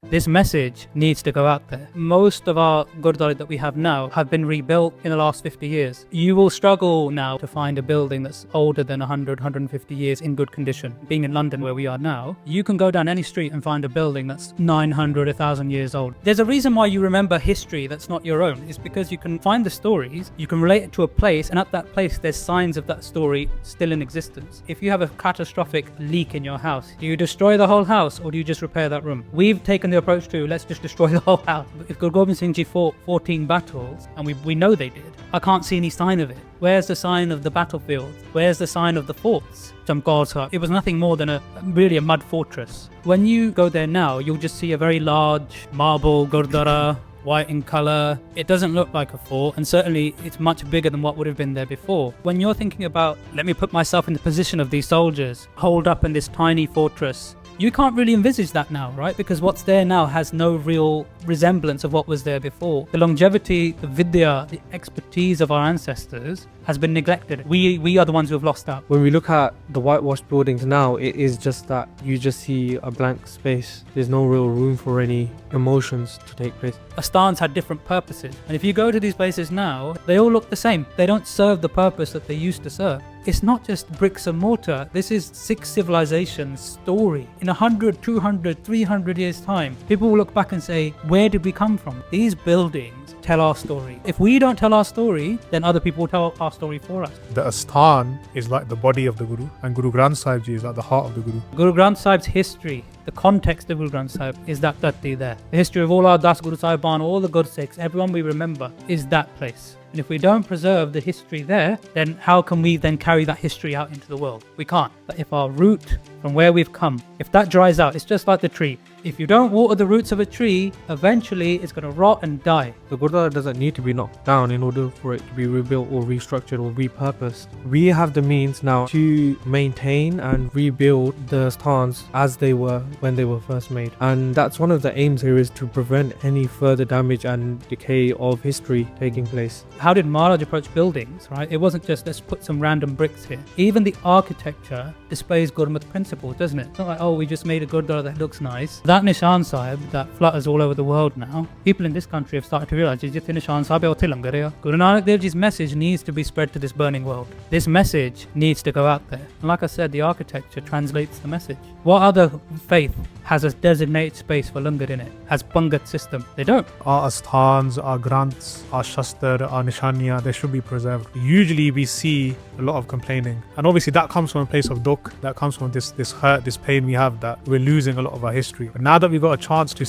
This message needs to go out there. Most of our gurdwara that we have now have been rebuilt in the last 50 years. You will struggle now to find a building that's older than 100, 150 years in good condition. Being in London where we are now, you can go down any street and find a building that's 900, 1,000 years old. There's a reason why you remember history that's not your own. It's because you can find the stories, you can relate it to a place, and at that place there's signs of that story still in existence. If you have a catastrophic leak in your house, do you destroy the whole house or do you just repair that room? We've taken the approach to let's just destroy the whole house. If Guru Gobind Singh Ji fought 14 battles, and we know they did, I can't see any sign of it. Where's the sign of the battlefields? Where's the sign of the forts? It was nothing more than really a mud fortress. When you go there now, you'll just see a very large marble gurdwara, white in colour. It doesn't look like a fort, and certainly it's much bigger than what would have been there before. When you're thinking about, let me put myself in the position of these soldiers, holed up in this tiny fortress, you can't really envisage that now, right? Because what's there now has no real resemblance of what was there before. The longevity, the vidya, the expertise of our ancestors has been neglected. We are the ones who have lost out. When we look at the whitewashed buildings now, it is just that you just see a blank space. There's no real room for any emotions to take place. Asthans had different purposes, and if you go to these places now, they all look the same. They don't serve the purpose that they used to serve. It's not just bricks and mortar. This is Sikh civilization's story. In 100, 200, 300 years' time, people will look back and say, where did we come from? These buildings tell our story. If we don't tell our story, then other people will tell our story for us. The Asthan is like the body of the Guru, and Guru Granth Sahib Ji is like the heart of the Guru. Guru Granth Sahib's history, the context of Guru Granth Sahib is that dhati there. The history of all our Das Guru Sahiban, all the Gursikhs, everyone we remember is that place. And if we don't preserve the history there, then how can we then carry that history out into the world? We can't. But if our root from where we've come, if that dries out, it's just like the tree. If you don't water the roots of a tree, eventually it's going to rot and die. The Gurdwara doesn't need to be knocked down in order for it to be rebuilt or restructured or repurposed. We have the means now to maintain and rebuild the Asthans as they were when they were first made. And that's one of the aims here, is to prevent any further damage and decay of history taking place. How did Maharaj approach buildings, right? It wasn't just let's put some random bricks here. Even the architecture displays Gurmat principles, doesn't it? It's not like, oh, we just made a Gurdwara that looks nice. That Nishan Sahib that flutters all over the world now, people in this country have started to realize Nishan Sahib hai, Guru Nanak Dev Ji's message needs to be spread to this burning world. This message needs to go out there. And like I said, the architecture translates the message. What other faith has a designated space for langar in it, has Pangat system? They don't. Our Asthans, our Granths, our Shastar, our Nishaniya, they should be preserved. Usually we see a lot of complaining, and obviously that comes from a place of dukh, that comes from this hurt, this pain we have, that we're losing a lot of our history. But now that we've got a chance to